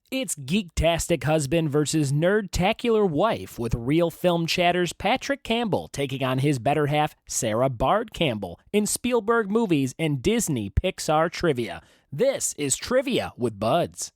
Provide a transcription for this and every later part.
It's Geektastic Husband versus Nerdtacular Wife with Real Film Chatter's Patrick Campbell taking on his better half, Sarah Bard Campbell, in Spielberg movies and Disney Pixar trivia. This is Trivia with Buds.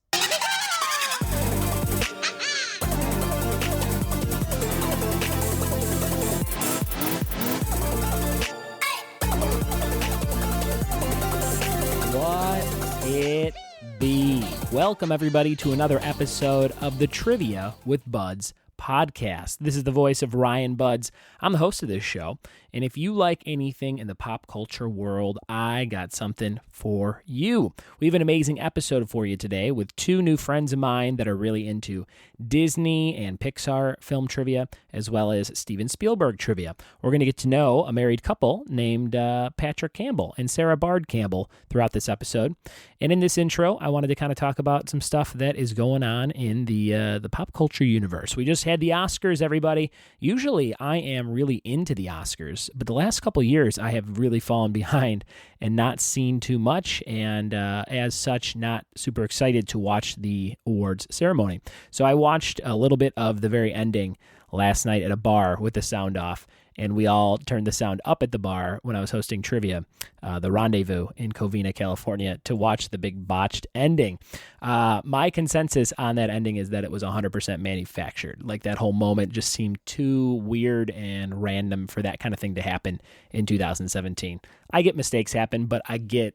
What it be? Welcome, everybody, to another episode of the Trivia with Buds podcast. This is the voice of Ryan Buds. I'm the host of this show, and if you like anything in the pop culture world, I got something for you. We have an amazing episode for you today with two new friends of mine that are really into Disney and Pixar film trivia, as well as Steven Spielberg trivia. We're going to get to know a married couple named Patrick Campbell and Sarah Bard Campbell throughout this episode. And in this intro, I wanted to kind of talk about some stuff that is going on in the pop culture universe. We just had the Oscars, everybody. Usually, I am really into the Oscars, but the last couple of years, I have really fallen behind and not seen too much, and as such, not super excited to watch the awards ceremony. So I watched a little bit of the very ending last night at a bar with the sound off, and we all turned the sound up at the bar when I was hosting trivia, the Rendezvous in Covina, California, to watch the big botched ending. My consensus on that ending is that it was 100% manufactured. Like, that whole moment just seemed too weird and random for that kind of thing to happen in 2017. I get mistakes happen, but I get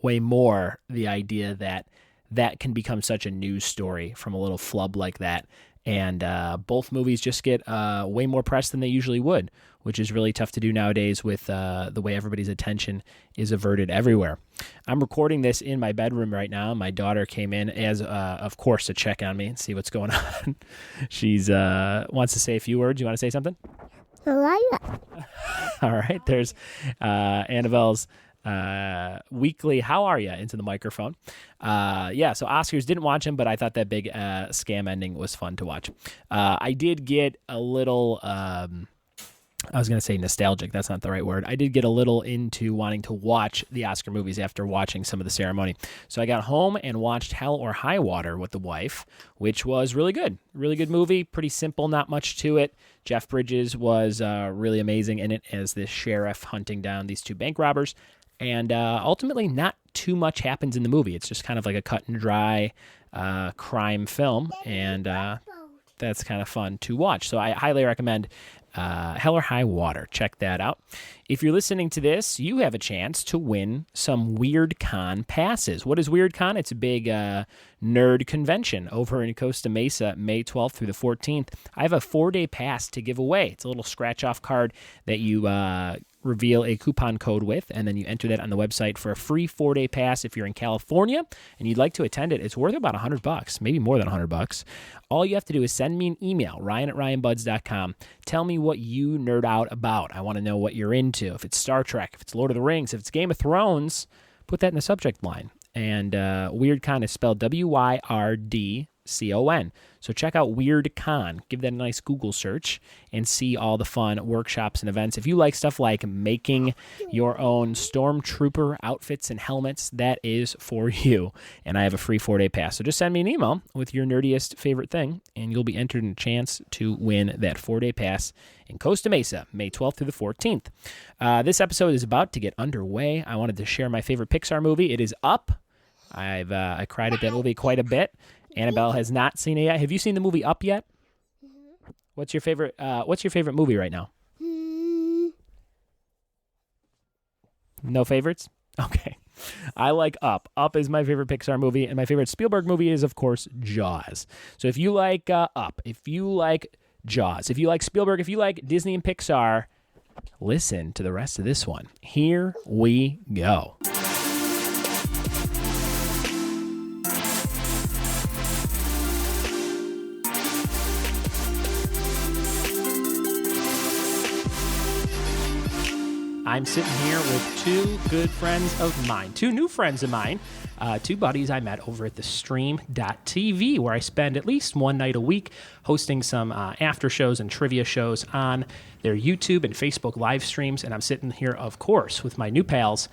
way more the idea that that can become such a news story from a little flub like that. And both movies just get way more press than they usually would, which is really tough to do nowadays with the way everybody's attention is averted everywhere. I'm recording this in my bedroom right now. My daughter came in, of course, to check on me and see what's going on. She's wants to say a few words. You want to say something? All right. There's Annabelle's weekly how are you into the microphone. So Oscars, didn't watch him, but I thought that big scam ending was fun to watch. I did get a little I was going to say nostalgic. That's not the right word. I did get a little into wanting to watch the Oscar movies after watching some of the ceremony. So I got home and watched Hell or High Water with the wife, which was really good. Really good movie. Pretty simple, not much to it. Jeff Bridges was really amazing in it as this sheriff hunting down these two bank robbers. And ultimately, not too much happens in the movie. It's just kind of like a cut and dry crime film, and that's kind of fun to watch. So I highly recommend Hell or High Water. Check that out. If you're listening to this, you have a chance to win some Weird Con passes. What is Weird Con? It's a big nerd convention over in Costa Mesa, May 12th through the 14th. I have a 4-day pass to give away. It's a little scratch-off card that you reveal a coupon code with, and then you enter that on the website for a free 4-day pass. If you're in California and you'd like to attend it, it's worth about $100, maybe more than $100. All you have to do is send me an email, ryan@ryanbuds.com. Tell me what you nerd out about. I want to know what you're into. If it's Star Trek, if it's Lord of the Rings, if it's Game of Thrones, put that in the subject line. And Weird Con is spelled WYRDCON. So check out Weird Con. Give that a nice Google search and see all the fun workshops and events. If you like stuff like making your own stormtrooper outfits and helmets, that is for you. And I have a free 4-day pass. So just send me an email with your nerdiest favorite thing, and you'll be entered in a chance to win that 4-day pass in Costa Mesa, May 12th through the 14th. This episode is about to get underway. I wanted to share my favorite Pixar movie. It is Up. I cried at that movie quite a bit. Annabelle has not seen it yet. Have you seen the movie Up yet? Mm-hmm. What's your favorite movie right now? No favorites? Okay. I like Up. Up is my favorite Pixar movie, and my favorite Spielberg movie is, of course, Jaws. So if you like Up, if you like Jaws, if you like Spielberg, if you like Disney and Pixar, listen to the rest of this one. Here we go. I'm sitting here with two good friends of mine, two new friends of mine. Two buddies I met over at the stream.tv, where I spend at least one night a week hosting some after shows and trivia shows on their YouTube and Facebook live streams. And I'm sitting here, of course, with my new pals,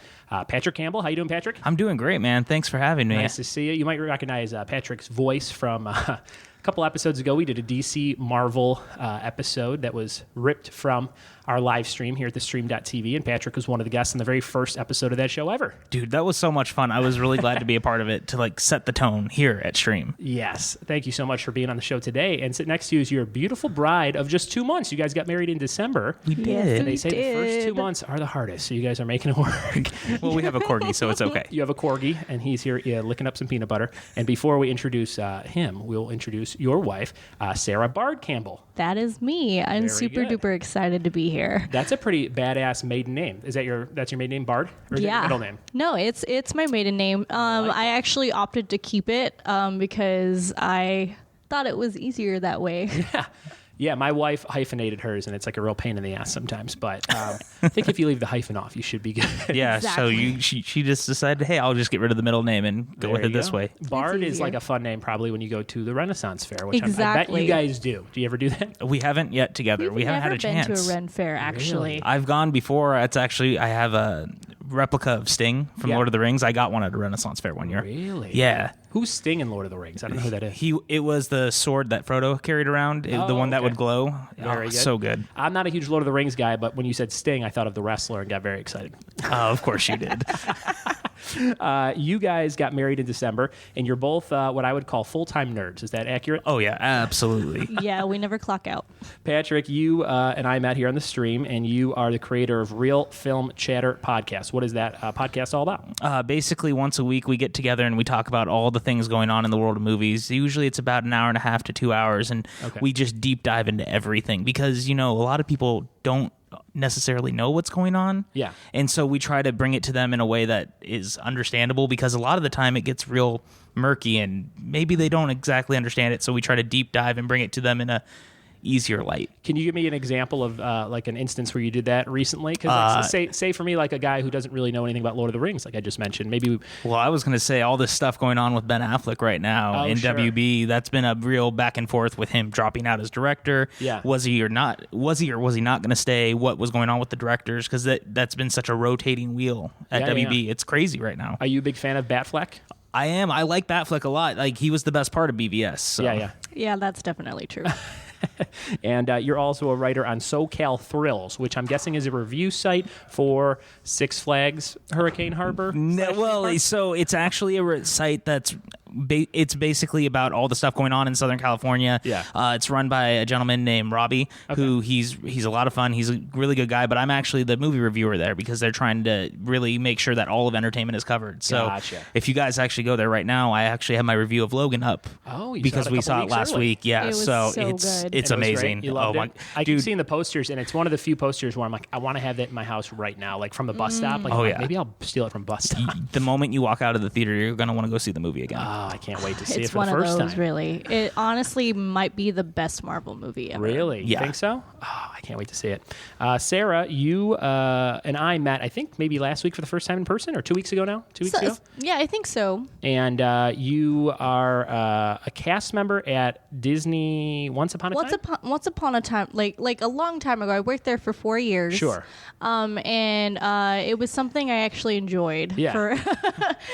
Patrick Campbell. How you doing, Patrick? I'm doing great, man. Thanks for having me. Nice to see you. You might recognize Patrick's voice from a couple episodes ago. We did a DC Marvel episode that was ripped from our live stream here at the stream.tv, and Patrick was one of the guests in the very first episode of that show ever. Dude, that was so much fun. I was really glad to be a part of it, to like set the tone here at Stream. Yes. Thank you so much for being on the show today. And sitting next to you is your beautiful bride of just 2 months. You guys got married in December. We did. And they say the first 2 months are the hardest, so you guys are making it work. Well, we have a corgi, so it's okay. You have a corgi, and he's here licking up some peanut butter. And before we introduce him, we'll introduce your wife, Sarah Bard Campbell. That is me. I'm super duper excited to be here. That's a pretty badass maiden name. That's your maiden name, Bard? Or is it your middle name? No, it's my maiden name. I actually opted to keep it because I thought it was easier that way. Yeah, my wife hyphenated hers, and it's like a real pain in the ass sometimes. But I think if you leave the hyphen off, you should be good. Yeah, Exactly. so she just decided, hey, I'll just get rid of the middle name and go with it this way. Bard is like a fun name probably when you go to the Renaissance Fair, which I bet you guys do. Do you ever do that? We haven't yet together. We haven't had a chance. We've never been to a Ren Fair, actually. Really? I've gone before. It's actually, I have a replica of Sting from Lord of the Rings. I got one at a Renaissance Fair one year. Really? Yeah. Who's Sting in Lord of the Rings? I don't know who that is. It was the sword that Frodo carried around, the one that would glow. Very good. So good. I'm not a huge Lord of the Rings guy, but when you said Sting, I thought of the wrestler and got very excited. Of course you did. You guys got married in December, and you're both what I would call full-time nerds. Is that accurate? Oh, yeah, absolutely. Yeah, we never clock out. Patrick, you and I met here on the stream, and you are the creator of Real Film Chatter Podcast. What is that podcast all about? Basically, once a week, we get together and we talk about all the things going on in the world of movies. Usually it's about an hour and a half to 2 hours, and we just deep dive into everything because, a lot of people don't necessarily know what's going on. Yeah. And so we try to bring it to them in a way that is understandable because a lot of the time it gets real murky and maybe they don't exactly understand it. So we try to deep dive and bring it to them in a easier light. Can you give me an example of like an instance where you did that recently? Because say for me, like a guy who doesn't really know anything about Lord of the Rings, like I just mentioned, maybe. Well, I was going to say all this stuff going on with Ben Affleck right now in WB. That's been a real back and forth with him dropping out as director. Yeah. Was he or was he not going to stay? What was going on with the directors? Because that's been such a rotating wheel at WB. Yeah. It's crazy right now. Are you a big fan of Batfleck? I am. I like Batfleck a lot. Like he was the best part of BVS. So. Yeah, that's definitely true. And you're also a writer on SoCal Thrills, which I'm guessing is a review site for Six Flags Hurricane Harbor. No, well, so it's actually a site that's it's basically about all the stuff going on in Southern California. Yeah. It's run by a gentleman named Robbie, who he's a lot of fun. He's a really good guy, but I'm actually the movie reviewer there because they're trying to really make sure that all of entertainment is covered. So if you guys actually go there right now, I actually have my review of Logan up. Oh, because we saw it last week. Yeah, it was so good. It's amazing. You loved it? I keep seeing the posters, and it's one of the few posters where I'm like, I want to have that in my house right now, like from the bus stop. Like, maybe I'll steal it from bus stop. The moment you walk out of the theater, you're going to want to go see the movie again. Oh, I can't wait to see it It's for the one first of those, time. really. It honestly might be the best Marvel movie ever. Really? You think so? Oh, I can't wait to see it. Sarah, you and I met, I think, maybe last week for the first time in person, or 2 weeks ago now? 2 weeks ago? Yeah, I think so. And you are a cast member at Disney Once Upon a Time? Once upon a time, like a long time ago. I worked there for 4 years. Sure. And it was something I actually enjoyed. Yeah.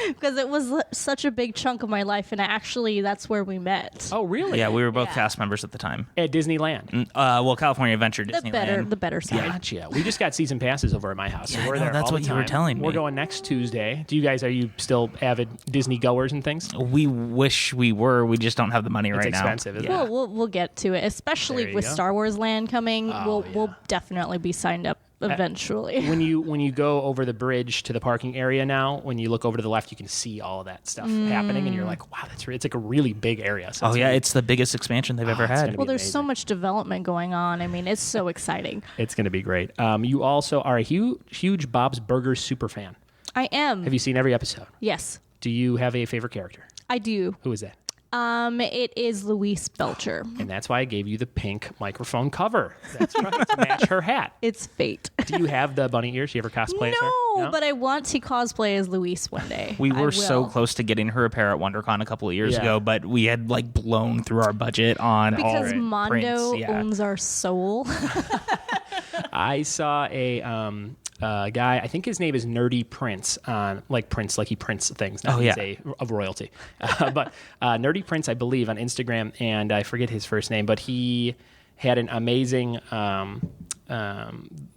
Because it was such a big chunk of my life, and actually that's where we met. Oh, really? Yeah, we were both cast members at the time. At Disneyland? Well, California Adventure Disneyland. The better side. Gotcha. We just got season passes over at my house. So we're there that's all what the you were time. telling me. We're going next Tuesday. Are you still avid Disney goers and things? We wish we were. We just don't have the money right now. It's expensive, isn't it? We'll get to it, especially with Star Wars Land coming. We'll definitely be signed up eventually. When you go over the bridge to the parking area now, when you look over to the left, you can see all of that stuff happening, and you're like, wow, it's like a really big area. So it's the biggest expansion they've ever had. Well, there's so much development going on. I mean, it's so exciting. It's going to be great. You also are a huge Bob's Burgers super fan. I am. Have you seen every episode? Yes. Do you have a favorite character? I do. Who is that? It is Louise Belcher. And that's why I gave you the pink microphone cover. That's right, to match her hat. It's fate. Do you have the bunny ears? You ever cosplay as her? No, but I want to cosplay as Louise one day. We were so close to getting her a pair at WonderCon a couple of years ago, but we had like blown through our budget on all because Mondo owns our soul. I saw a guy, I think his name is Nerdy Prince, like Prince, like he prints things, not of royalty. But Nerdy Prince, I believe, on Instagram, and I forget his first name, but he had an amazing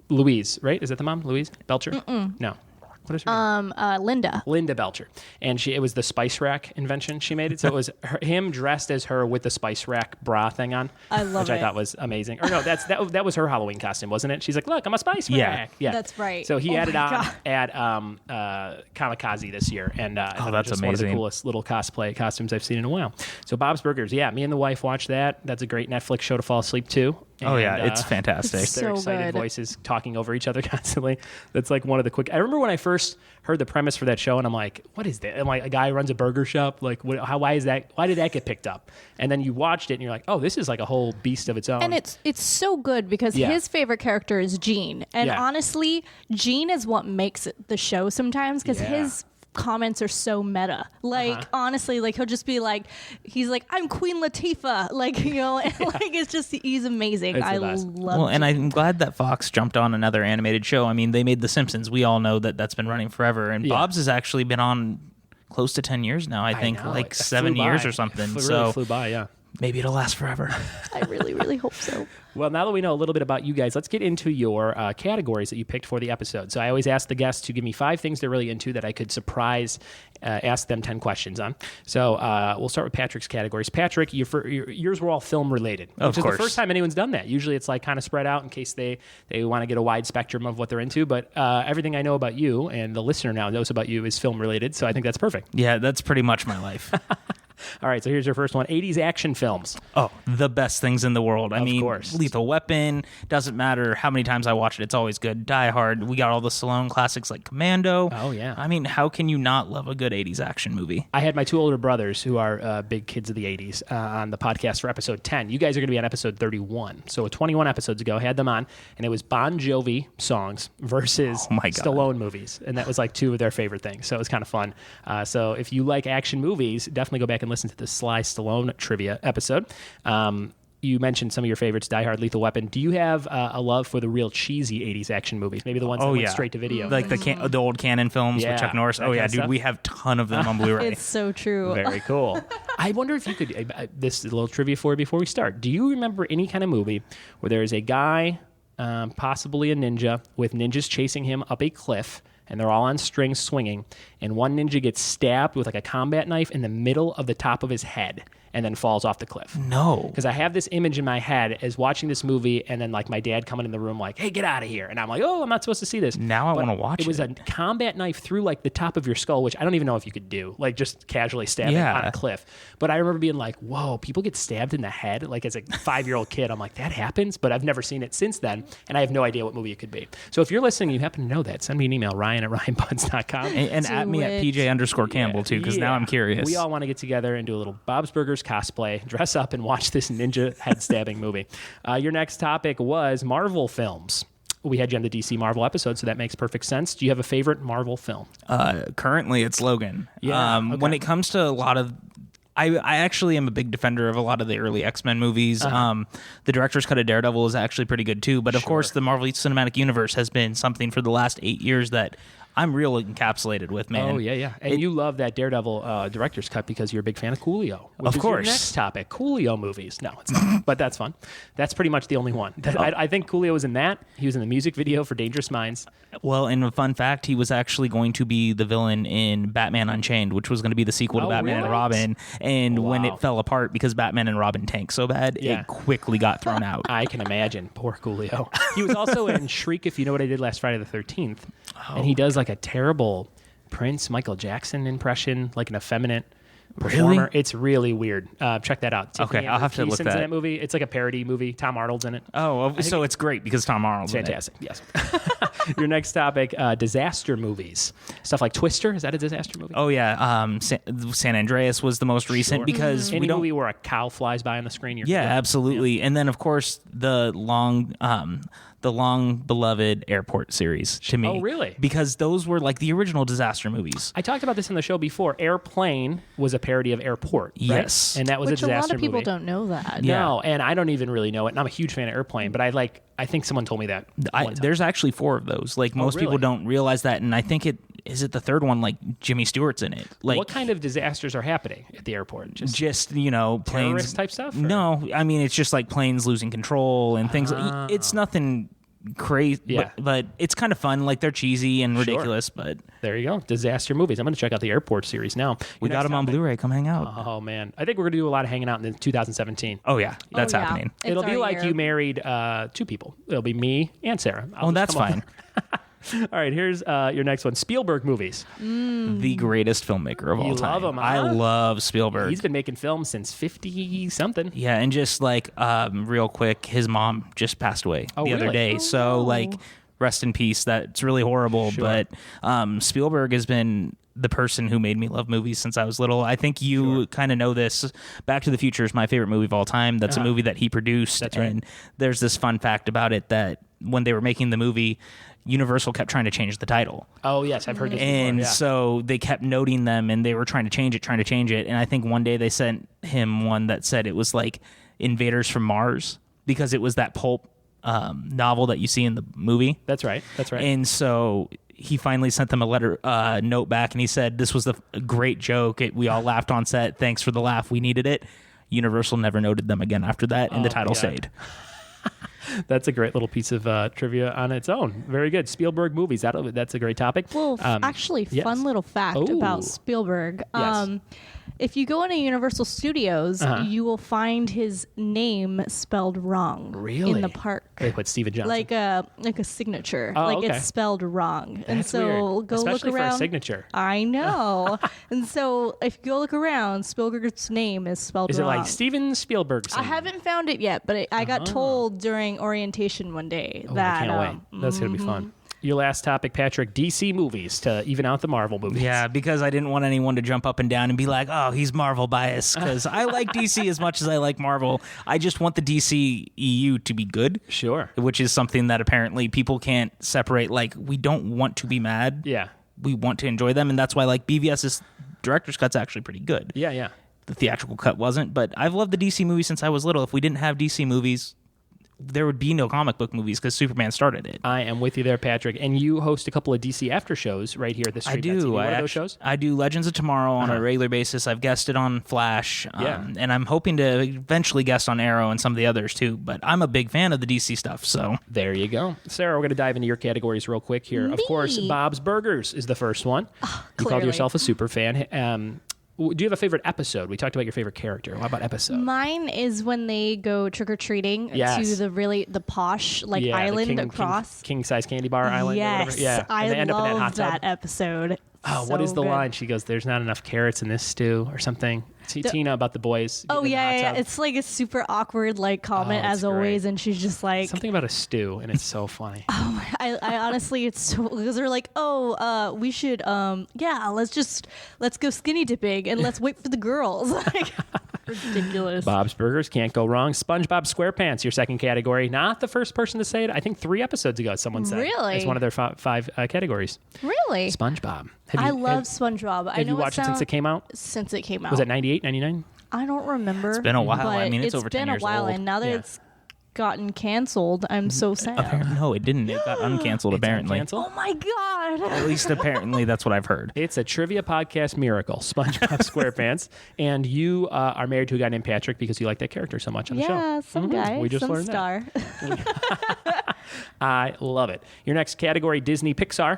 Louise, right? Is that the mom? Louise Belcher? No. What is her name? Linda. Linda Belcher. And it was the spice rack invention she made it. So it was him dressed as her with the spice rack bra thing on. I love which I thought was amazing. Or no, that was her Halloween costume, wasn't it? She's like, look, I'm a spice rack. Yeah. That's right. So he had it on at Kamikaze this year. And that's just amazing. One of the coolest little cosplay costumes I've seen in a while. So Bob's Burgers. Yeah, me and the wife watched that. That's a great Netflix show to fall asleep to. And, it's fantastic. It's They're so excited good. voices talking over each other constantly. That's like one of the quick. I remember when I first heard the premise for that show, and I'm like, "What is that?" I'm like, a guy runs a burger shop. Like, why is that? Why did that get picked up? And then you watched it, and you're like, "Oh, this is like a whole beast of its own." And it's so good because his favorite character is Gene, and honestly, Gene is what makes it the show sometimes because his comments are so meta. Like honestly, like he'll just be like, he's like, I'm Queen Latifah, like, you know, and like it's just he's amazing. I love. Well, and I'm glad that Fox jumped on another animated show. I mean, they made The Simpsons. We all know that that's been running forever, and Bob's has actually been on close to 10 years now. I think like 7 years or something. It so really flew by, yeah. Maybe it'll last forever. I really, really hope so. Well, now that we know a little bit about you guys, let's get into your categories that you picked for the episode. So I always ask the guests to give me 5 things they're really into that I could surprise, ask them 10 questions on. So we'll start with Patrick's categories. Patrick, yours were all film related, which is the first time anyone's done that. Usually it's like kind of spread out in case they want to get a wide spectrum of what they're into. But everything I know about you and the listener now knows about you is film related. So I think that's perfect. Yeah, that's pretty much my life. All right, so here's your first one. 80s action films. Oh, the best things in the world. I mean, Lethal Weapon, doesn't matter how many times I watch it, it's always good. Die Hard, we got all the Stallone classics like Commando. Oh, yeah. I mean, how can you not love a good 80s action movie? I had my 2 older brothers who are big kids of the 80s on the podcast for episode 10. You guys are going to be on episode 31. So 21 episodes ago, I had them on, and it was Bon Jovi songs versus Stallone movies. And that was like 2 of their favorite things. So it was kind of fun. So if you like action movies, definitely go back and listen to the Sly Stallone trivia episode. You mentioned some of your favorites, Die Hard, Lethal Weapon. Do you have a love for the real cheesy 80s action movies? Maybe the ones that went straight to video? Like the old Cannon films with Chuck Norris. Oh, yeah, dude, we have a ton of them on Blu-ray. It's so true. Very cool. I wonder if you could, this is a little trivia for you before we start. Do you remember any kind of movie where there is a guy, possibly a ninja, with ninjas chasing him up a cliff, and they're all on strings swinging, and one ninja gets stabbed with like a combat knife in the middle of the top of his head and then falls off the cliff? No. Because I have this image in my head as watching this movie and then like my dad coming in the room like, hey, get out of here. And I'm like, oh, I'm not supposed to see this. Now I want to watch it. It was a combat knife through like the top of your skull, which I don't even know if you could do, like just casually stabbing on a cliff. But I remember being like, whoa, people get stabbed in the head? Like as a 5-year-old kid, I'm like, that happens? But I've never seen it since then, and I have no idea what movie it could be. So if you're listening, you happen to know that, send me an email, ryan@ryanbuds.com. And at me at PJ_Campbell too, because now I'm curious. We all want to get together and do a little Bob's Burgers cosplay, dress up and watch this ninja head stabbing movie. Your next topic was Marvel films. We had you on the DC Marvel episode, so that makes perfect sense. Do you have a favorite Marvel film? Currently, it's Logan. Yeah. When it comes to a lot of... I actually am a big defender of a lot of the early X-Men movies. The director's cut of Daredevil is actually pretty good too. But of course, the Marvel Cinematic Universe has been something for the last 8 years that I'm real encapsulated with, man. Oh, yeah. And you love that Daredevil director's cut because you're a big fan of Coolio. Which of course. Is your next topic, Coolio movies. No, it's not, but that's fun. That's pretty much the only one. I think Coolio was in that. He was in the music video for Dangerous Minds. Well, and a fun fact, he was actually going to be the villain in Batman Unchained, which was going to be the sequel to Batman and Robin. And when it fell apart because Batman and Robin tanked so bad, it quickly got thrown out. I can imagine. Poor Coolio. He was also in Shriek, If You Know What I Did Last Friday the 13th. And he does like a terrible Prince Michael Jackson impression, like an effeminate performer. Really? It's really weird. Check that out. Okay, I'll have to look in that movie. It's like a parody movie. Tom Arnold's in it. Oh, so it's great because Tom Arnold's in it. Fantastic. Yes. Your next topic, disaster movies. Stuff like Twister. Is that a disaster movie? Oh, yeah. San Andreas was the most recent because Any movie where a cow flies by on the screen. Yeah, absolutely. Yeah. And then, of course, the long beloved Airport series to me. Oh, really? Because those were like the original disaster movies. I talked about this on the show before. Airplane was a parody of Airport. Right? Yes. And that was Which a disaster movie. a lot of people don't know that. No, and I don't even really know it. And I'm a huge fan of Airplane, but I think someone told me that. There's actually 4 of those. Like most people don't realize that, and I think is it the third one? Like Jimmy Stewart's in it. Like what kind of disasters are happening at the airport? Just planes terrorist type stuff. Or? No, I mean it's just like planes losing control and things. It's nothing crazy, but it's kind of fun. Like they're cheesy and ridiculous, but there you go. Disaster movies. I'm going to check out the Airport series now. We got them on Blu-ray. Come hang out. Oh man, I think we're going to do a lot of hanging out in 2017. Oh yeah, that's happening. It'll be like you married 2 people. It'll be me and Sarah. That's fine. All right, here's your next one. Spielberg movies. The greatest filmmaker of all time. You love him, huh? I love Spielberg. He's been making films since 50-something. Yeah, and just like real quick, his mom just passed away the other day. So like, rest in peace. That's really horrible. Sure. But Spielberg has been the person who made me love movies since I was little. I think you kind of know this. Back to the Future is my favorite movie of all time. That's a movie that he produced. That's right. And there's this fun fact about it that when they were making the movie, Universal kept trying to change the title. Oh, yes, I've heard this and before. So they kept noting them, and they were trying to change it. And I think one day they sent him one that said it was like Invaders from Mars because it was that pulp novel that you see in the movie. That's right. And so he finally sent them a note back, and he said, this was a great joke. We all laughed on set. Thanks for the laugh. We needed it. Universal never noted them again after that, and the title stayed. That's a great little piece of trivia on its own. Very good. Spielberg movies. That's a great topic. Well, actually, fun little fact about Spielberg. Yes. If you go into Universal Studios, you will find his name spelled wrong in the park. They put Steven Johnson. Like a signature. It's spelled wrong. That's and so weird. go Especially look around. For a signature. I know. And so if you go look around, Spielberg's name is spelled wrong. Is it like Steven Spielberg? I haven't found it yet, but I got told during orientation one day that. I can't wait. That's going to be fun. Your last topic, Patrick, DC movies to even out the Marvel movies. Yeah, because I didn't want anyone to jump up and down and be like, oh, he's Marvel biased, because I like DC as much as I like Marvel. I just want the DC EU to be good. Sure. Which is something that apparently people can't separate. Like, we don't want to be mad. Yeah. We want to enjoy them, and that's why, like, BVS's director's cut's actually pretty good. Yeah. The theatrical cut wasn't, but I've loved the DC movies since I was little. If we didn't have DC movies, there would be no comic book movies because Superman started it. I am with you there, Patrick. And you host a couple of DC after shows right here at the Street. I do. What are those shows? I do Legends of Tomorrow on a regular basis. I've guested on Flash. And I'm hoping to eventually guest on Arrow and some of the others too. But I'm a big fan of the DC stuff. So there you go. Sarah, we're going to dive into your categories real quick here. Of course, Bob's Burgers is the first one. You called yourself a super fan. Do you have a favorite episode? We talked about your favorite character. What about episode? Mine is when they go trick-or-treating to the posh island across. King-size candy bar island. Yes, or whatever. Yeah. I and they end up in that hot tub. that episode. Oh, what is the line? She goes, there's not enough carrots in this stew or something. Tina about the boys. Oh, yeah. It's like a super awkward comment as always. And she's just like. Something about a stew. And it's so funny. Oh, I honestly, it's so. Because they're like, we should, let's go skinny dipping and let's wait for the girls. Ridiculous. Bob's Burgers, can't go wrong. SpongeBob SquarePants, your second category. Not the first person to say it. I think 3 episodes ago someone said. Really? It's one of their 5 categories. Really? SpongeBob. I love SpongeBob. Have you watched it since it came out? Since it came out. Was it 98, 99? I don't remember. It's been a while. I mean, it's over 10 years old. It's been a while, and now that it's gotten canceled, I'm so sad. No, it didn't. It got uncanceled, apparently. Uncanceled? Oh, my God. At least apparently that's what I've heard. It's a trivia podcast miracle, SpongeBob SquarePants. And you are married to a guy named Patrick because you like that character so much on the show. Yeah, some guy. We just some learned star. That. I love it. Your next category, Disney Pixar.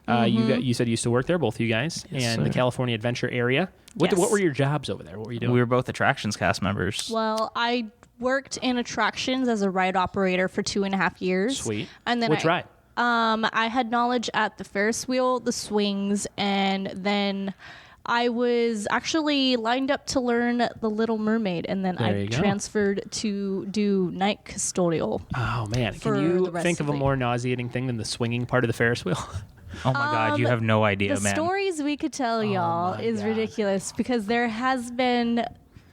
You said you used to work there, both of you guys, and the California Adventure area. What were your jobs over there? What were you doing? We were both attractions cast members. Well, I worked in attractions as a ride operator for 2.5 years. Sweet. And then Which ride? I had knowledge at the Ferris wheel, the swings, and then I was actually lined up to learn The Little Mermaid, and then I transferred to do night custodial. Oh, man. Can you think of a more nauseating thing than the swinging part of the Ferris wheel? Oh, my God. You have no idea, man. The stories we could tell y'all is ridiculous because there has been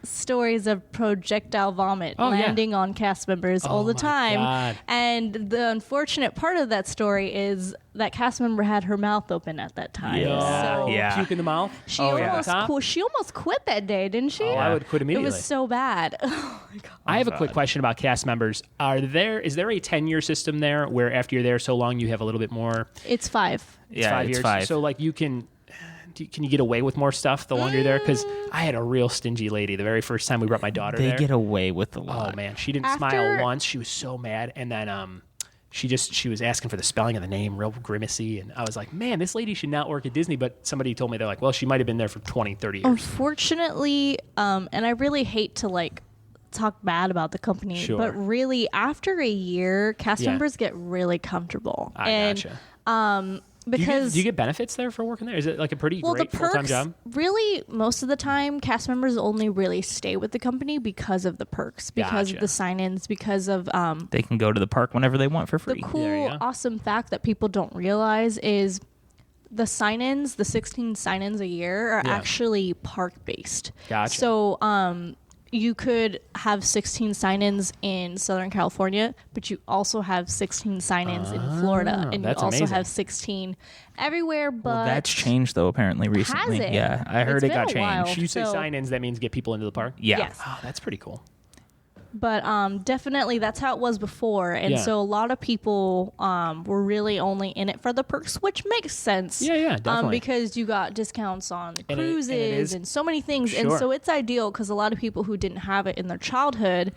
stories of projectile vomit landing on cast members all the time. God. And the unfortunate part of that story is that cast member had her mouth open at that time. Puke in the mouth? She almost quit that day, didn't she? Oh, I would quit immediately. It was so bad. Oh my God. I have a quick question about cast members. Is there a tenure system there where after you're there so long you have a little bit more? It's 5. It's 5 years. 5. So like you can you get away with more stuff the longer you're there? Because I had a real stingy lady the very first time we brought my daughter there. They get away with a lot. Oh, man. She didn't smile once. She was so mad. And then she was asking for the spelling of the name, real grimacy. And I was like, man, this lady should not work at Disney. But somebody told me, they're like, well, she might have been there for 20, 30 years. Unfortunately, and I really hate to talk bad about the company, but really after a year, cast members get really comfortable. Gotcha. Because do you get benefits there for working there? Is it like a pretty great full-time job? Really, most of the time, cast members only really stay with the company because of the perks, because of the sign-ins, because of they can go to the park whenever they want for free. The cool, awesome fact that people don't realize is the sign-ins, the 16 sign-ins a year are actually park-based. Gotcha. So you could have 16 sign-ins in Southern California, but you also have 16 sign-ins in Florida, and you also have 16 everywhere. But that's changed though apparently recently. Has it? Yeah, I heard it got changed. You say sign-ins, that means get people into the park? Yeah. Yes. Oh, that's pretty cool. But definitely that's how it was before. And so a lot of people were really only in it for the perks, which makes sense. Yeah, definitely. Because you got discounts on cruises and so many things. Sure. And so it's ideal because a lot of people who didn't have it in their childhood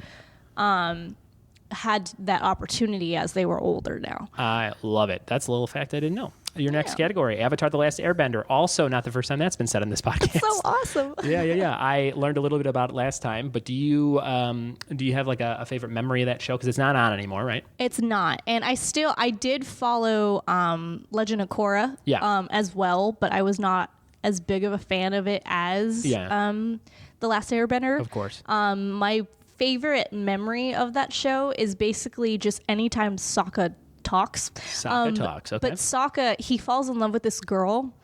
had that opportunity as they were older now. I love it. That's a little fact I didn't know. Your next category, Avatar: The Last Airbender. Also, not the first time that's been said on this podcast. So awesome. Yeah. I learned a little bit about it last time, but do you have like a favorite memory of that show? Because it's not on anymore, right? It's not. And I did follow Legend of Korra as well, but I was not as big of a fan of it as The Last Airbender. Of course. My favorite memory of that show is basically just anytime Sokka talks. Okay. But Sokka, he falls in love with this girl,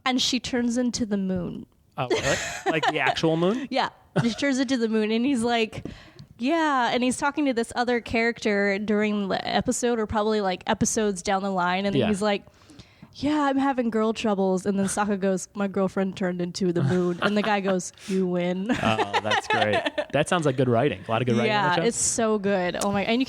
and she turns into the moon. Oh, really? Like the actual moon? Yeah. She turns into the moon, and he's like, yeah. And he's talking to this other character during the episode, or probably like episodes down the line, and he's like, yeah, I'm having girl troubles. And then Sokka goes, my girlfriend turned into the moon. And the guy goes, you win. Oh, that's great. That sounds like good writing. A lot of good writing. Yeah, it's so good. Oh my! And you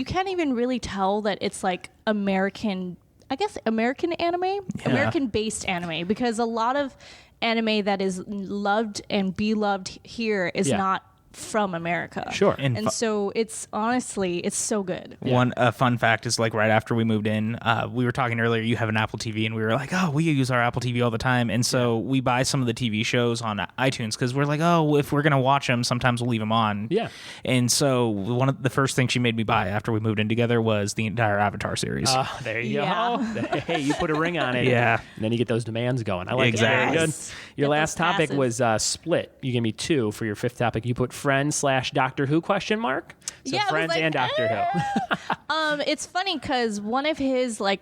can't even really tell that it's like American anime, American-based anime, because a lot of anime that is loved and beloved here is not from America. Sure. And so it's honestly, it's so good. One fun fact is like right after we moved in, we were talking earlier, you have an Apple TV, and we were like, oh, we use our Apple TV all the time. And so we buy some of the TV shows on iTunes because we're like, oh, if we're going to watch them, sometimes we'll leave them on. Yeah. And so one of the first things she made me buy after we moved in together was the entire Avatar series. Oh, there you go. Hey, you put a ring on it. Yeah. And then you get those demands going. I like exactly. it. Very good. Your last topic was Split. You gave me 2 for your 5th topic. You put Friends/Doctor Who ? So Friends and Doctor Who. It's funny because one of his not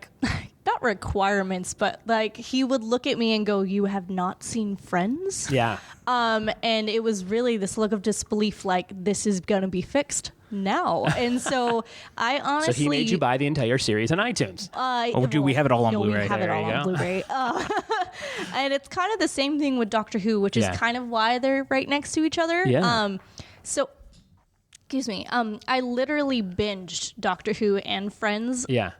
requirements, but he would look at me and go, "You have not seen Friends?" Yeah. And it was really this look of disbelief, like this is gonna be fixed now. And so I honestly, so he made you buy the entire series on iTunes. We have it all on Blu-ray. We have it all on Blu-ray. And it's kind of the same thing with Doctor Who, which is kind of why they're right next to each other. Yeah. So, excuse me. I literally binged Doctor Who and Friends. Yeah.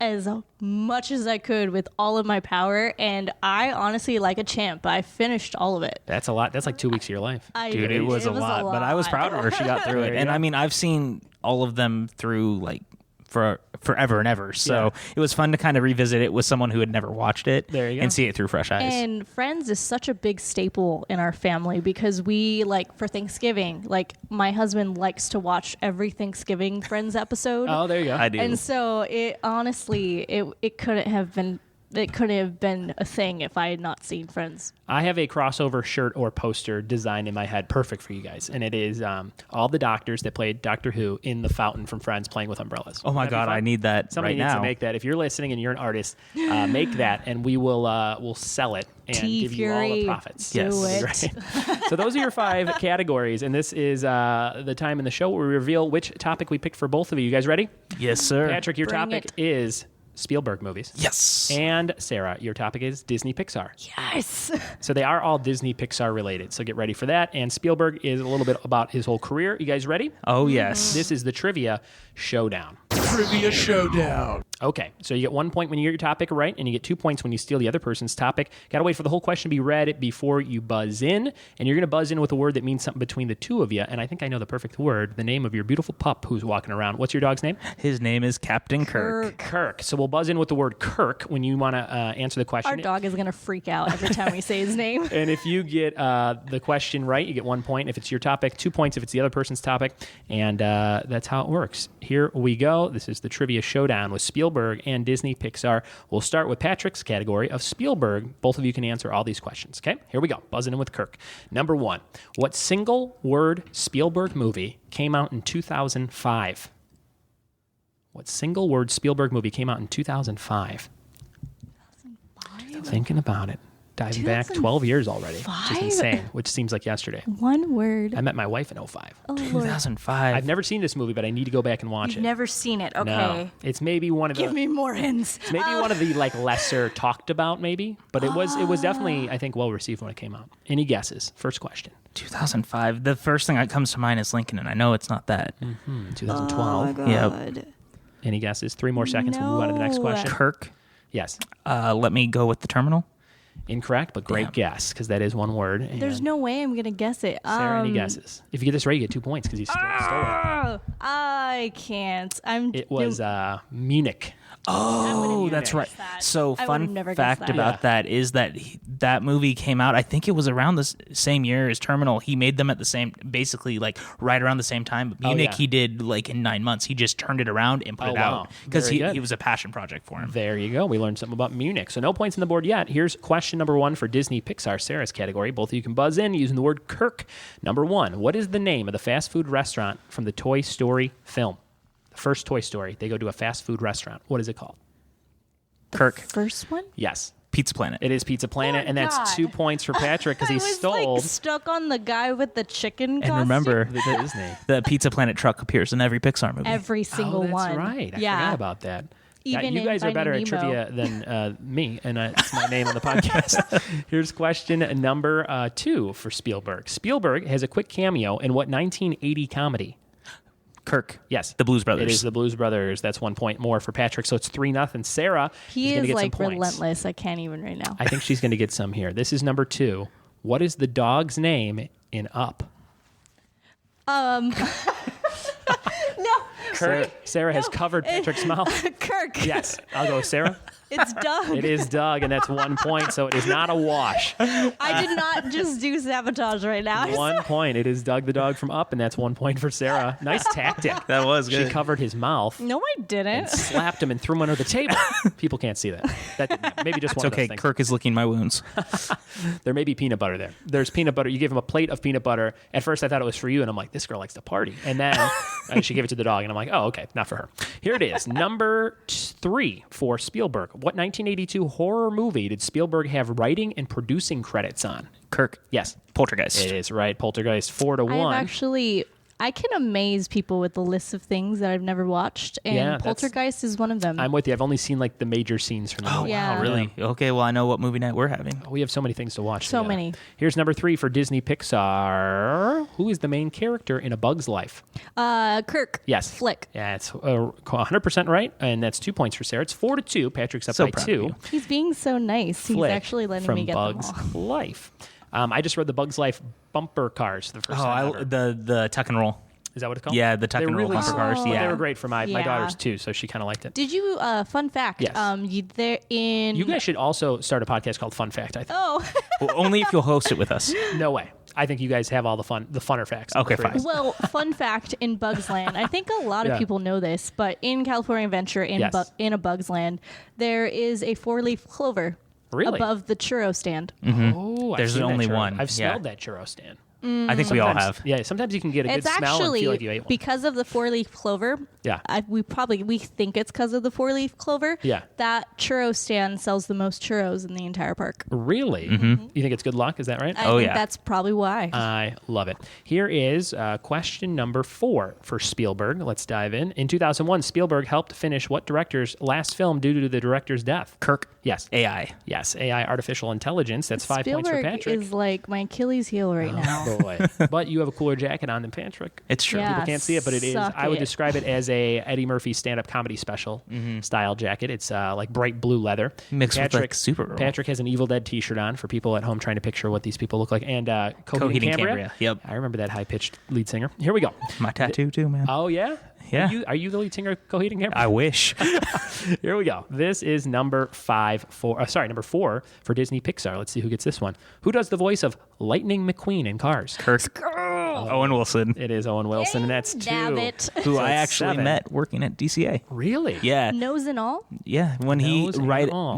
As much as I could with all of my power, and I honestly, like a champ, I finished all of it. That's a lot. That's like 2 weeks of your life. Dude, it was a lot, but I was proud of her. She got through it. And I mean, I've seen all of them through for forever and ever. So it was fun to kind of revisit it with someone who had never watched it and see it through fresh eyes. And Friends is such a big staple in our family because we, for Thanksgiving, my husband likes to watch every Thanksgiving Friends episode. Oh, there you go. I do. And so it honestly, it couldn't have been it couldn't have been a thing if I had not seen Friends. I have a crossover shirt or poster designed in my head, perfect for you guys, and it is all the doctors that played Doctor Who in the fountain from Friends playing with umbrellas. Oh my God, I need that. Somebody right needs now. to make that. If you're listening and you're an artist, make that, and we'll sell it and give you all the profits. Do it. Right. So those are your 5 categories, and this is the time in the show where we reveal which topic we picked for both of you. You guys ready? Yes, sir. Patrick, your Bring topic it. is Spielberg movies. Yes. And Sarah, your topic is Disney Pixar. Yes. So they are all Disney Pixar related. So get ready for that. And Spielberg is a little bit about his whole career. You guys ready? Oh, yes. This is the Trivia Showdown. Trivia Showdown. Okay, so you get 1 point when you get your topic right, and you get 2 points when you steal the other person's topic. Got to wait for the whole question to be read before you buzz in, and you're going to buzz in with a word that means something between the two of you, and I think I know the perfect word, the name of your beautiful pup who's walking around. What's your dog's name? His name is Captain Kirk. Kirk. So we'll buzz in with the word Kirk when you want to answer the question. Our dog is going to freak out every time we say his name. And if you get the question right, you get 1 point. If it's your topic, 2 points if it's the other person's topic, and that's how it works. Here we go. This is the Trivia Showdown with Spielberg and Disney Pixar. We'll start with Patrick's category of Spielberg. Both of you can answer all these questions, okay? Here we go. Buzzing in with Kirk. Number 1. What single-word Spielberg movie came out in 2005? What single-word Spielberg movie came out in 2005? 2005? Thinking about it. Diving back 12 years already, which is insane, which seems like yesterday. One word. I met my wife in 05. Oh, Lord. 2005. I've never seen this movie, but I need to go back and watch You've it. never seen it. Okay. No. It's maybe one of the... Give me more hints. It's maybe one of the lesser talked about, maybe, but it was definitely, I think, well received when it came out. Any guesses? First question. 2005. The first thing that comes to mind is Lincoln, and I know it's not that. 2012. Oh, God. Yep. Any guesses? 3 more seconds. We'll move on to the next question. Kirk. Yes. Let me go with The Terminal. Incorrect, but great guess, because that is one word. And There's no way I'm going to guess it. Sarah, any guesses? If you get this right, you get 2 points because you stole it. I can't. It was Munich. Oh, that's right. That. So, I fun never fact guessed that. about that is that that movie came out, I think it was around the same year as Terminal. He made them at the same, basically right around the same time. But Munich, he did in 9 months. He just turned it around and put it out because he was a passion project for him. There you go. We learned something about Munich. So no points on the board yet. Here's question number 1 for Disney Pixar Sarah's category. Both of you can buzz in using the word Kirk. Number 1, what is the name of the fast food restaurant from the Toy Story film? The first Toy Story, they go to a fast food restaurant. What is it called? Kirk. First one? Yes. Pizza Planet. It is Pizza Planet, and that's 2 points for Patrick because he stole. I was stuck on the guy with the chicken costume. And remember, Disney. the Pizza Planet truck appears in every Pixar movie. Every single that's one. right. I forgot about that. Even you guys are in better Finding at Nemo. trivia than me, and it's my name on the podcast. Here's question number 2 for Spielberg. Spielberg has a quick cameo in what 1980 comedy? Kirk. Yes. The Blues Brothers. It is the Blues Brothers. That's 1 point more for Patrick, so it's 3-0. Sarah He is going to is get some points. relentless. I can't even right now. I think she's going to get some here. This is number 2. What is the dog's name in Up? No. Sarah has covered Patrick's mouth. Kirk. Yes. I'll go with Sarah. It's Doug. It is Doug, and that's 1 point, so it is not a wash. I did not just do sabotage right now. 1 point. It is Doug the dog from Up, and that's 1 point for Sarah. Nice tactic. That was good. She covered his mouth. No, I didn't. Slapped him and threw him under the table. People can't see that. Maybe just one It's okay. of those things. Kirk is licking my wounds. There may be peanut butter there. There's peanut butter. You give him a plate of peanut butter. At first, I thought it was for you, and I'm like, this girl likes to party. And then she gave it to the dog, and I'm like, oh, okay, not for her. Here it is. Number 3 for Spielberg. What 1982 horror movie did Spielberg have writing and producing credits on? Kirk. Yes. Poltergeist. It is right. Poltergeist 4-1. I can amaze people with the list of things that I've never watched, and Poltergeist is one of them. I'm with you. I've only seen the major scenes from the movie. yeah. Oh, really? Okay, well, I know what movie night we're having. We have so many things to watch. So together. many. Here's number 3 for Disney Pixar. Who is the main character in A Bug's Life? Kirk. Yes. Flick. Yeah, it's 100% right, and that's 2 points for Sarah. It's 4-2. Patrick's up So by proud of 2. you. He's being so nice. He's Flick actually letting from me get Bug's them all. Life. I just read the Bug's Life bumper cars the first time ever. The tuck and roll. Is that what it's called? Yeah, the tuck and roll bumper cars. small. Yeah, They were great for my Yeah. daughters too, so she kind of liked it. Did you? Fun fact. Yes. You You guys should also start a podcast called Fun Fact, I think. Oh. Well, only if you'll host it with us. No way. I think you guys have all the funner facts. Okay, fine. Well, fun fact in Bugs Land, I think a lot of people know this, but in California Adventure, in a Bugs Land, there is a 4-leaf clover above the churro stand. Mm-hmm. Oh, there's only one. I've smelled that churro stand. I think we all have. Yeah, sometimes you can get a good smell and feel like you ate one. Because of the 4-leaf clover. Yeah. We think it's because of the 4-leaf clover. Yeah. That churro stand sells the most churros in the entire park. Really? Mm-hmm. You think it's good luck? Is that right? I think that's probably why. I love it. Here is question number 4 for Spielberg. Let's dive in. In 2001, Spielberg helped finish what director's last film due to the director's death? Kirk. Yes. AI. Yes, AI, artificial intelligence. That's 5 points for Patrick. Spielberg is like my Achilles heel right now. Boy. But you have a cooler jacket on than Patrick. It's true. Yeah, People can't see it, but it is. I would describe it as a Eddie Murphy stand-up comedy special style jacket. It's like bright blue leather. Mixed with like Supergirl. Patrick has an Evil Dead t-shirt on for people at home trying to picture what these people look like. And Coheed and Cambria. Yep. I remember that high-pitched lead singer. Here we go. My tattoo too, man. Oh, yeah? Yeah. Are you the lead singer of Coheed and Cambria? I wish. Here we go. This is number 4 for Disney Pixar. Let's see who gets this one. Who does the voice of Lightning McQueen in Cars? Kirk. Owen Wilson. It is Owen Wilson, and that's 2. Who I actually 7. met working at DCA. Really? Yeah. Nose and all? Yeah. When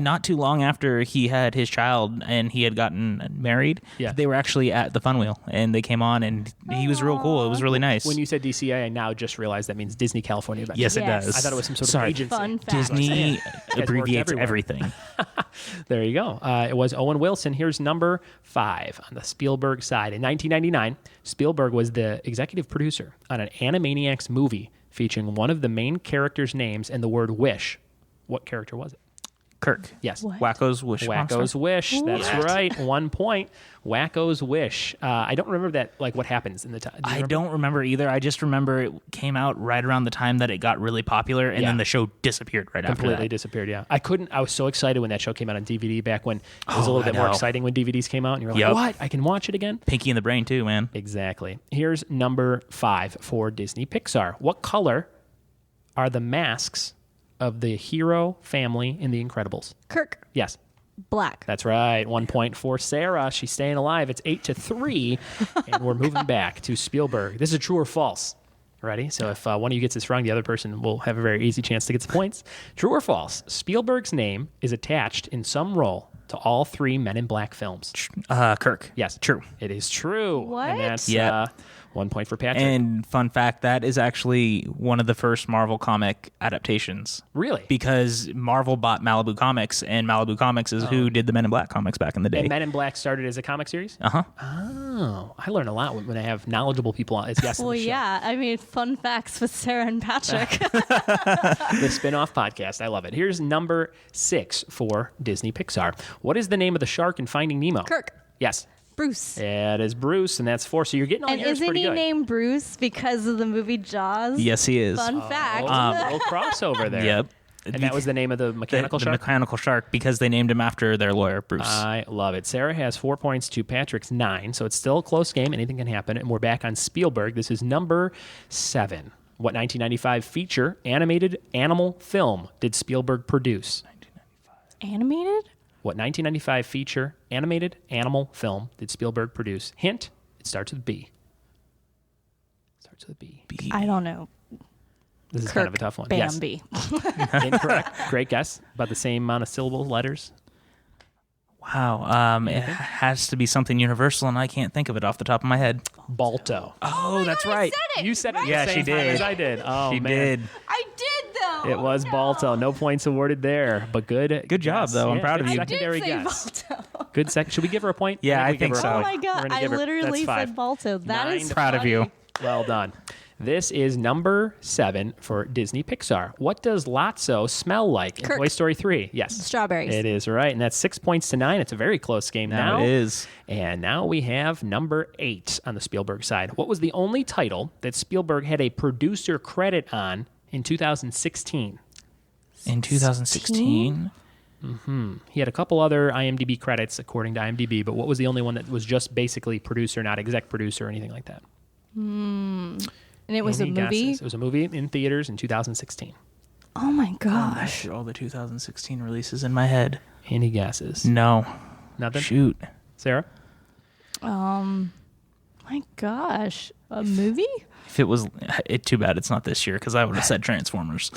not too long after he had his child and he had gotten married, they were actually at the Fun Wheel, and they came on, and he was real cool. It was really nice. When you said DCA, I now just realized that means Disney California Adventure. Yes, it does. I thought it was some sort of agency. Fun fact. Disney abbreviates everything. There you go. It was Owen Wilson. Here's number 5 on the Spielberg side. In 1999, Spielberg was the executive producer on an Animaniacs movie featuring one of the main characters' names and the word wish. What character was it? Kirk. Yes. What? Wacko's Wish. Wacko's Wish. That's right. 1 point. Wacko's Wish. I don't remember that. Like what happens in the time. I don't remember either. I just remember it came out right around the time that it got really popular, and then the show disappeared right after that. Completely disappeared. Yeah. I was so excited when that show came out on DVD back when it was a little bit more exciting when DVDs came out, and you were like, "What? I can watch it again." Pinky in the Brain too, man. Exactly. Here's number 5 for Disney Pixar. What color are the masks of the hero family in The Incredibles? Kirk. Yes. Black. That's right. 1 point for Sarah. She's staying alive. It's 8-3, and we're moving back to Spielberg. This is true or false. Ready? So if one of you gets this wrong, the other person will have a very easy chance to get the points. True or false? Spielberg's name is attached in some role to all 3 Men in Black films. Kirk. Yes. True. It is true. What? And that's 1 point for Patrick. And fun fact, that is actually one of the first Marvel comic adaptations. Really? Because Marvel bought Malibu Comics, and Malibu Comics is who did the Men in Black comics back in the day. And Men in Black started as a comic series? Uh-huh. Oh, I learn a lot when I have knowledgeable people as guests on the show. Yeah. I mean, fun facts with Sarah and Patrick. The spin-off podcast. I love it. Here's number 6 for Disney Pixar. What is the name of the shark in Finding Nemo? Kirk. Yes. Bruce. It is Bruce, and that's 4. So you're getting all And yours isn't pretty he good. named Bruce because of the movie Jaws? Yes, he is. Fun fact. Little crossover there. Yep. And that was the name of the mechanical the shark? mechanical shark, because they named him after their lawyer, Bruce. I love it. Sarah has 4 points to Patrick's 9, so it's still a close game. Anything can happen. And we're back on Spielberg. This is number 7. What 1995 feature animated animal film did Spielberg produce? Animated? What 1995 feature animated animal film did Spielberg produce? Hint, it starts with B. Starts with B. I don't know. This is Kirk kind of a tough one. Bambi. Yes. Incorrect. Great guess. About the same amount of syllables, letters. Wow. It has to be something universal, and I can't think of it off the top of my head. Balto. Oh, that's right. You said it Yeah, at the she same time did. as I did. Oh, She man. did. I did, though. It was Balto. No points awarded there, but good job, guess. though. I'm proud of good you. Secondary I did say guess. Balto. Good second. Should we give her a point? Yeah, I we give think her a so. Oh, point. my We're God. gonna I give her- literally that's 5. said Balto. That is Proud of you. Well done. This is number 7 for Disney Pixar. What does Lotso smell like in Kirk. Toy Story 3? Yes. Strawberries. It is right, and that's 6 points to 9. It's a very close game now. It is. And now we have number 8 on the Spielberg side. What was the only title that Spielberg had a producer credit on in 2016? In 2016? He had a couple other IMDb credits, according to IMDb, but what was the only one that was just basically producer, not exec producer or anything like that? And it was Any a movie? guesses? It was a movie in theaters in 2016. Oh, my gosh. All the 2016 releases in my head. Any guesses? No. Nothing? Shoot. Sarah? My gosh. A movie? If it was, too bad it's not this year because I would have said Transformers.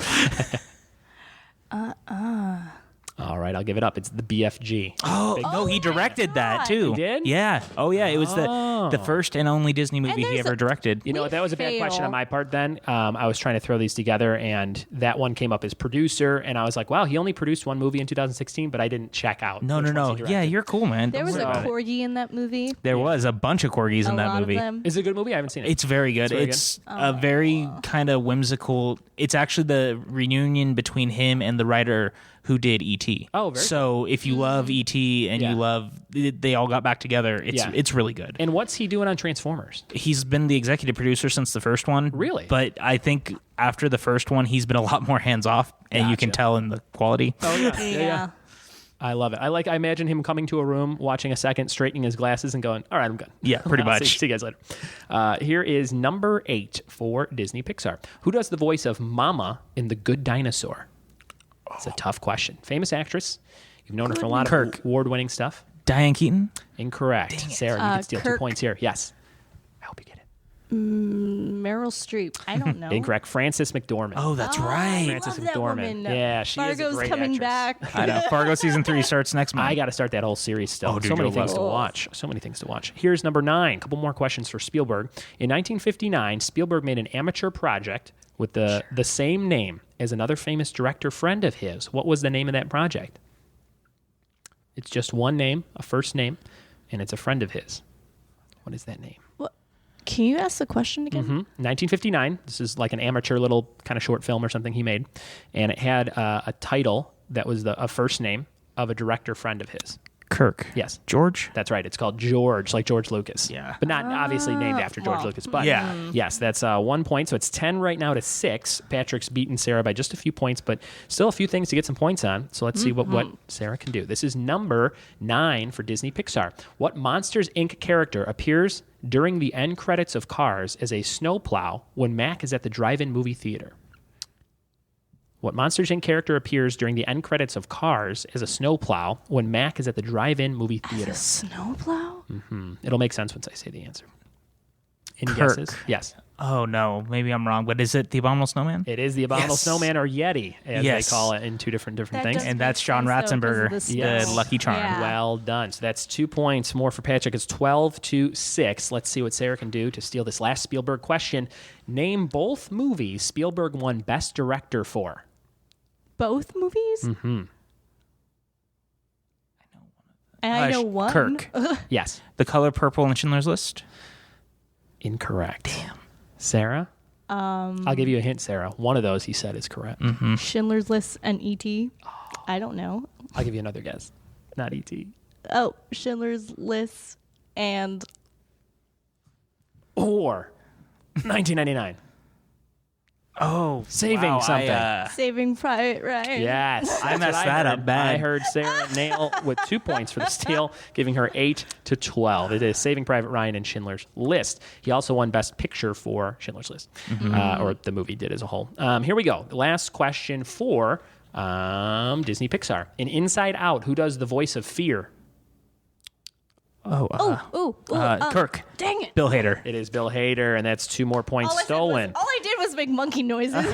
All right, I'll give it up. It's the BFG. Oh, no, he directed that too. He did? Yeah. Oh, yeah. It was the first and only Disney movie he ever directed. You know what? That was a bad question on my part then. I was trying to throw these together, and that one came up as producer, and I was like, wow, he only produced one movie in 2016, but I didn't check out. No. Yeah, you're cool, man. There was a corgi in that movie. There was a bunch of corgis in that movie. Is it a good movie? I haven't seen it. It's very good. It's a very kind of whimsical. It's actually the reunion between him and the writer who did E.T. Oh, very So if you love E.T. and you love, they all got back together. It's really good. And what's he doing on Transformers? He's been the executive producer since the first one. Really? But I think after the first one, he's been a lot more hands off, and you can tell in the quality. Oh yeah. I love it. I imagine him coming to a room, watching a second, straightening his glasses, and going, all right, I'm good. Yeah, pretty much. See you guys later. Here is number 8 for Disney Pixar. Who does the voice of Mama in The Good Dinosaur? It's a tough question. Famous actress. You've known her for a lot of award-winning stuff. Diane Keaton? Incorrect. Sarah, you can steal 2 points here. Yes. I hope you get it. Meryl Streep. I don't know. Incorrect. Frances McDormand. Oh, that's right. Frances love that McDormand. woman. Yeah, she is a Fargo's great coming actress. back. I know. Fargo season 3 starts next month. I got to start that whole series still. Oh, dude, so many you'll things love to it. watch. So many things to watch. Here's number 9. A couple more questions for Spielberg. In 1959, Spielberg made an amateur project with the same name as another famous director friend of his. What was the name of that project? It's just one name, a first name, and it's a friend of his. What is that name? What? Can you ask the question again? 1959. This is like an amateur little kind of short film or something he made, and it had a title that was a first name of a director friend of his. Kirk. Yes. George? That's right. It's called George, like George Lucas. Yeah. But not obviously named after George Lucas. But yes, that's 1 point. So it's 10 right now to 6. Patrick's beaten Sarah by just a few points, but still a few things to get some points on. So let's see what Sarah can do. This is number 9 for Disney Pixar. What Monsters, Inc. character appears during the end credits of Cars as a snowplow when Mac is at the drive-in movie theater? What Monsters, Inc. character appears during the end credits of Cars as a snowplow when Mac is at the drive-in movie theater? As a snowplow? It'll make sense once I say the answer. Any Kirk. guesses? Yes. Oh, no. Maybe I'm wrong. But is it the Abominable Snowman? It is the Abominable Snowman, or Yeti, as they call it in two different things. And that's John Ratzenberger, the Lucky Charm. Yeah. Well done. So that's 2 points more for Patrick. It's 12-6. Let's see what Sarah can do to steal this last Spielberg question. Name both movies Spielberg won Best Director for. Both movies? Mm-hmm. And I know one. Kirk. Yes. The Color Purple and Schindler's List? Incorrect. Damn. Sarah? I'll give you a hint, Sarah. One of those he said is correct. Schindler's List and E.T. I don't know. I'll give you another guess. Not E.T. Oh, Schindler's List and... Or 1999. Oh, Saving something. Saving Private Ryan. Yes. I messed that up bad. I heard Sarah nail with 2 points for the steal, giving her 8-12. It is Saving Private Ryan and Schindler's List. He also won Best Picture for Schindler's List, or the movie did as a whole. Here we go. The last question for Disney Pixar. In Inside Out, who does the voice of fear? Kirk. Dang it. Bill Hader. It is Bill Hader, and that's 2 more points stolen. All I did was make monkey noises.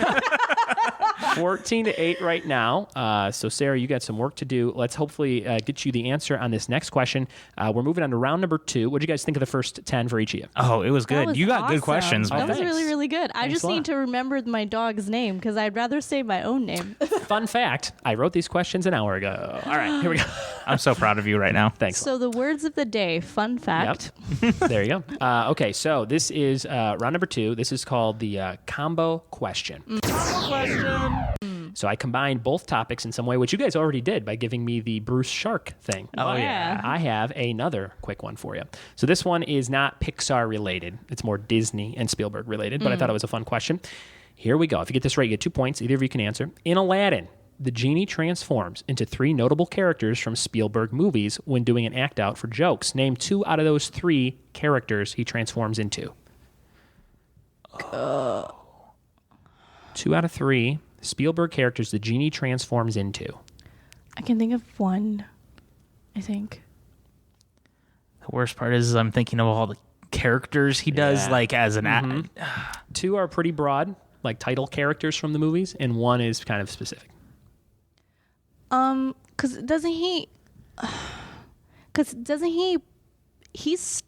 14-8 right now. So, Sarah, you got some work to do. Let's hopefully get you the answer on this next question. We're moving on to round number 2. What did you guys think of the first 10 for each of you? Oh, it was good. You got good questions, man. That was really, really good. I just a lot. need to remember my dog's name because I'd rather say my own name. Fun fact, I wrote these questions an hour ago. All right, here we go. I'm so proud of you right now. Thanks. So the words of the day, fun fact. Yep. There you go. Okay, so this is round number 2. This is called the combo question. So I combined both topics in some way, which you guys already did by giving me the Bruce Shark thing. Oh, yeah. I have another quick one for you. So this one is not Pixar related. It's more Disney and Spielberg related, but I thought it was a fun question. Here we go. If you get this right, you get 2 points. Either of you can answer. In Aladdin, the genie transforms into 3 notable characters from Spielberg movies when doing an act out for jokes. Name 2 out of those 3 characters he transforms into. 2 out of 3 Spielberg characters the genie transforms into. I can think of one, I think. The worst part is I'm thinking of all the characters he does, like as an 2 are pretty broad, like title characters from the movies, and 1 is kind of specific. Because doesn't he? He's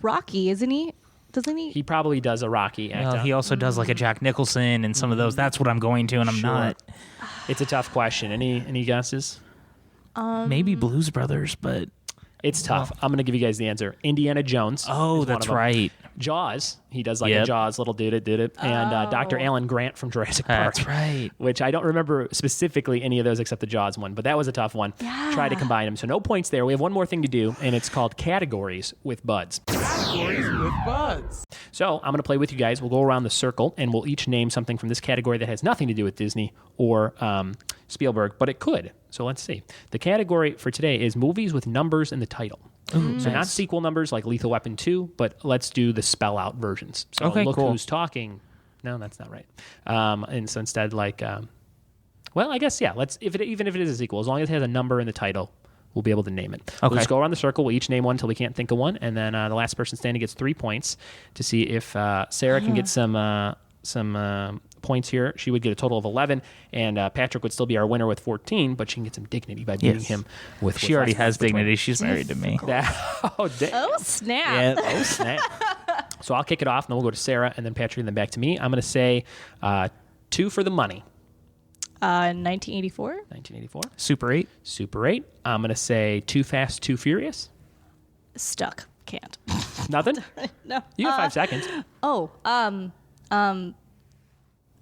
Rocky, isn't he? Doesn't he? He probably does a Rocky act. Well, he also does like a Jack Nicholson and some of those. That's what I'm going to, and I'm not. It's a tough question. Any guesses? Maybe Blues Brothers, but it's tough. I'm going to give you guys the answer. Indiana Jones. Oh, that's right. Jaws. He does like a Jaws little did it. And Dr. Alan Grant from Jurassic Park. That's right. Which I don't remember specifically any of those except the Jaws one, but that was a tough one. Yeah. Try to combine them. So no points there. We have one more thing to do, and it's called Categories with Buds. Categories with Buds. So I'm going to play with you guys. We'll go around the circle, and we'll each name something from this category that has nothing to do with Disney or Spielberg, but it could. So let's see. The category for today is movies with numbers in the title. Ooh, so not sequel numbers like Lethal Weapon 2, but let's do the spell out versions. So look who's talking. No, that's not right. And so instead, like, well, I guess let's even if it is a sequel, as long as it has a number in the title, we'll be able to name it. We'll just go around the circle. We'll each name one until we can't think of one, and then the last person standing gets 3 points to see if Sarah can get some points here. She would get a total of 11, and Patrick would still be our winner with 14, but she can get some dignity by beating him with. She already has dignity. She's married to me. Oh snap! Yeah. Oh snap! So I'll kick it off, and then we'll go to Sarah, and then Patrick, and then back to me. I'm going to say 2 for the money. 1984. 1984. Super 8. Super 8. I'm going to say Too Fast, Too Furious. Stuck. Can't. Nothing? No. You have 5 seconds.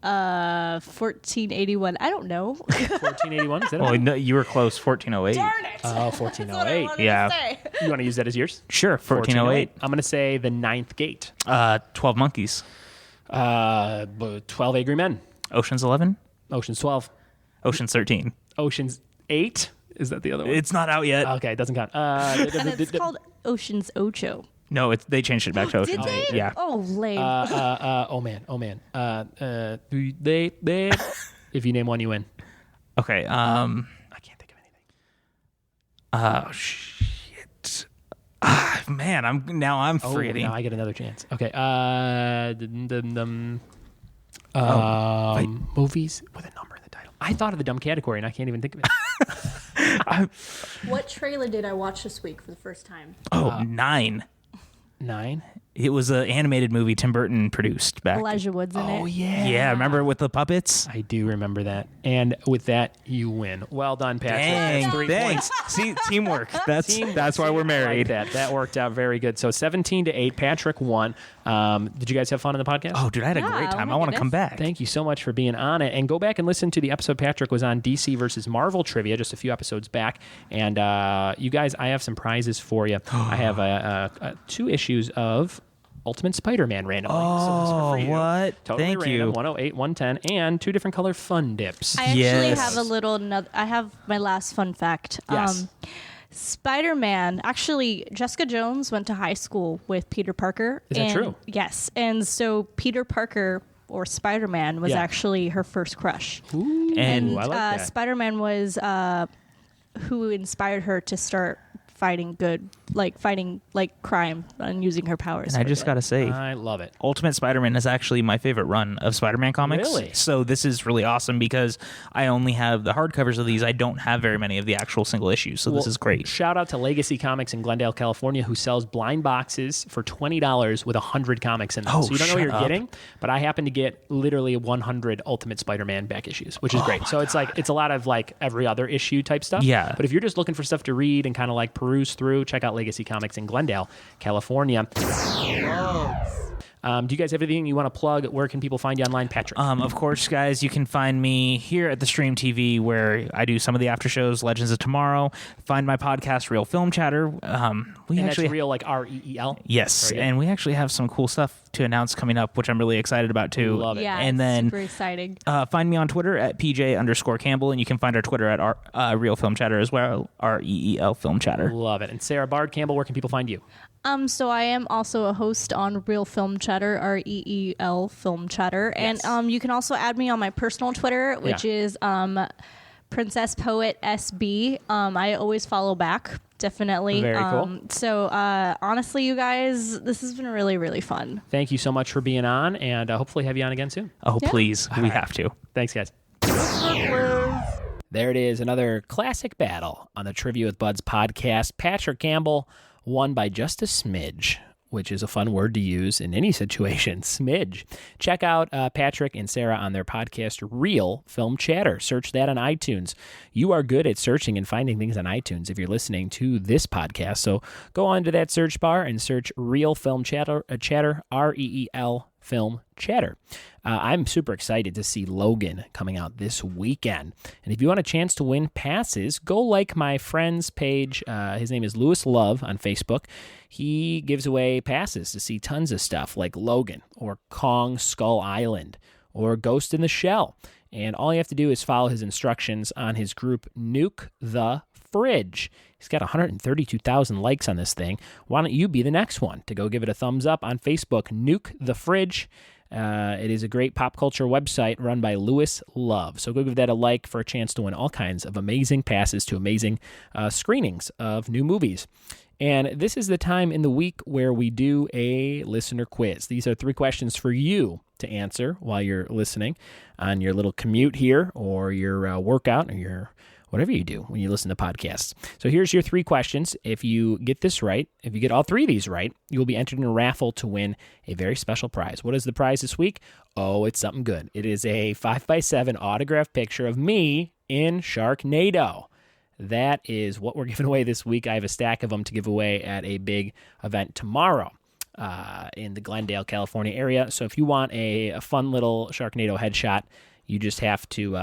1481. I don't know. 1481. Is that Oh, no, you were close. 1408. Darn it! Oh, 1408. Yeah. You want to use that as yours? Sure. 1408. I'm going to say The Ninth Gate. 12 Monkeys. 12 Angry Men. Ocean's 11. Ocean's 12. Ocean's 13. Ocean's 8. Is that the other one? It's not out yet. Okay, it doesn't count. And it's called Ocean's Ocho. No, they changed it back to Ocean's 8. Yeah. Oh, lame. Oh man. They. If you name one, you win. Okay. I can't think of anything. Shit. Man, I'm forgetting. Now I get another chance. Okay. Movies with a number in the title. I thought of the dumb category and I can't even think of it. What trailer did I watch this week for the first time? 9. 9. It was an animated movie Tim Burton produced back. Elijah Wood's in it. Oh yeah. Yeah, remember with the puppets? I do remember that. And with that, you win. Well done, Patrick. Dang, 3 thanks. points. See, teamwork. That's why we're married. Like that worked out very good. So 17-8, Patrick won. Did you guys have fun on the podcast? Oh, dude, I had a great time. I want to come back. Thank you so much for being on it. And go back and listen to the episode Patrick was on DC versus Marvel trivia just a few episodes back. And you guys, I have some prizes for you. I have 2 issues of Ultimate Spider-Man randomly. Oh, so what? Totally Thank random, you. 108, 110, and 2 different color fun dips. I actually have I have my last fun fact. Yes. Spider-Man, actually, Jessica Jones went to high school with Peter Parker. Is that true? Yes. And so Peter Parker, or Spider-Man, was actually her first crush. Ooh, and I like that. Spider-Man was who inspired her to start fighting crime and using her powers. And I just got to say, I love it. Ultimate Spider-Man is actually my favorite run of Spider-Man comics. Really? So this is really awesome because I only have the hardcovers of these. I don't have very many of the actual single issues. So this is great. Shout out to Legacy Comics in Glendale, California, who sells blind boxes for $20 with 100 comics in them. Oh, so you don't know what you're shut up. getting, but I happen to get literally 100 Ultimate Spider-Man back issues, which is great. So it's like it's a lot of like every other issue type stuff. Yeah. But if you're just looking for stuff to read and kind of like peruse through, check out Legacy Comics in Glendale, California. Do you guys have anything you want to plug? Where can people find you online, Patrick? Of course, guys, you can find me here at the Stream TV where I do some of the after shows, Legends of Tomorrow. Find my podcast, Real Film Chatter. That's real, like REEL? Yes, and we actually have some cool stuff to announce coming up, which I'm really excited about too. Love it. Yeah, and then super exciting. Find me on Twitter at PJ_Campbell, and you can find our Twitter at Real Film Chatter as well, REEL Film Chatter. Love it. And Sarah Bard Campbell, where can people find you? So I am also a host on Real Film Chatter, REEL Film Chatter, Yes. and you can also add me on my personal Twitter, which is Princess Poet SB. I always follow back. Definitely. Very cool. So honestly, you guys, this has been really, really fun. Thank you so much for being on, and hopefully have you on again soon. Oh, please. We have to. Thanks, guys. There it is, another classic battle on the Trivia with Buds podcast. Patrick Campbell won by just a smidge, which is a fun word to use in any situation, smidge. Check out Patrick and Sarah on their podcast, Real Film Chatter. Search that on iTunes. You are good at searching and finding things on iTunes if you're listening to this podcast. So go onto that search bar and search Real Film Chatter, REEL Film Chatter. I'm super excited to see Logan coming out this weekend. And if you want a chance to win passes, go like my friend's page. His name is Lewis Love on Facebook. He gives away passes to see tons of stuff like Logan or Kong Skull Island or Ghost in the Shell. And all you have to do is follow his instructions on his group Nuke the Fridge. He's got 132,000 likes on this thing. Why don't you be the next one to go give it a thumbs up on Facebook, Nuke the Fridge. It is a great pop culture website run by Lewis Love. So go give that a like for a chance to win all kinds of amazing passes to amazing screenings of new movies. And this is the time in the week where we do a listener quiz. These are 3 questions for you to answer while you're listening on your little commute here or your workout or your whatever you do when you listen to podcasts. So here's your 3 questions. If you get this right, if you get all 3 of these right, you will be entered in a raffle to win a very special prize. What is the prize this week? Oh, it's something good. It is a 5x7 autographed picture of me in Sharknado. That is what we're giving away this week. I have a stack of them to give away at a big event tomorrow in the Glendale, California area. So if you want a fun little Sharknado headshot, you just have to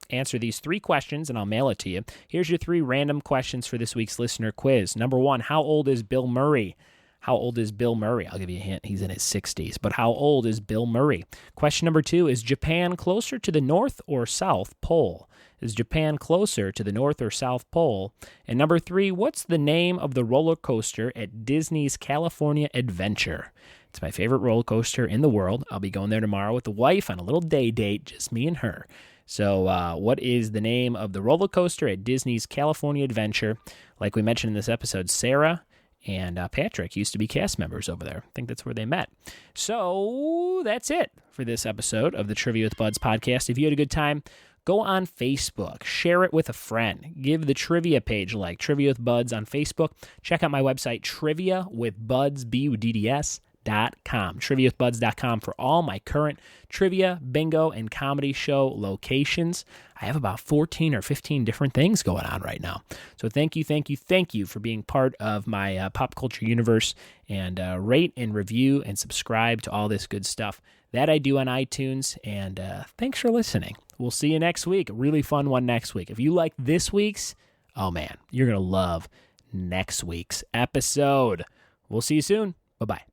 answer these 3 questions, and I'll mail it to you. Here's your 3 random questions for this week's listener quiz. Number 1, how old is Bill Murray? How old is Bill Murray? I'll give you a hint. He's in his 60s. But how old is Bill Murray? Question number 2, is Japan closer to the North or South Pole? Is Japan closer to the North or South Pole? And number 3, what's the name of the roller coaster at Disney's California Adventure? It's my favorite roller coaster in the world. I'll be going there tomorrow with the wife on a little day date, just me and her. So what is the name of the roller coaster at Disney's California Adventure? Like we mentioned in this episode, Sarah and Patrick used to be cast members over there. I think that's where they met. So that's it for this episode of the Trivia with Buds podcast. If you had a good time, go on Facebook, share it with a friend, give the trivia page like Trivia with Buds on Facebook. Check out my website, triviawithbuds, BUDDS.com, triviawithbuds.com for all my current trivia, bingo, and comedy show locations. I have about 14 or 15 different things going on right now. So thank you for being part of my pop culture universe, and rate and review and subscribe to all this good stuff that I do on iTunes. And thanks for listening. We'll see you next week. A really fun one next week. If you like this week's, oh man, you're going to love next week's episode. We'll see you soon. Bye-bye.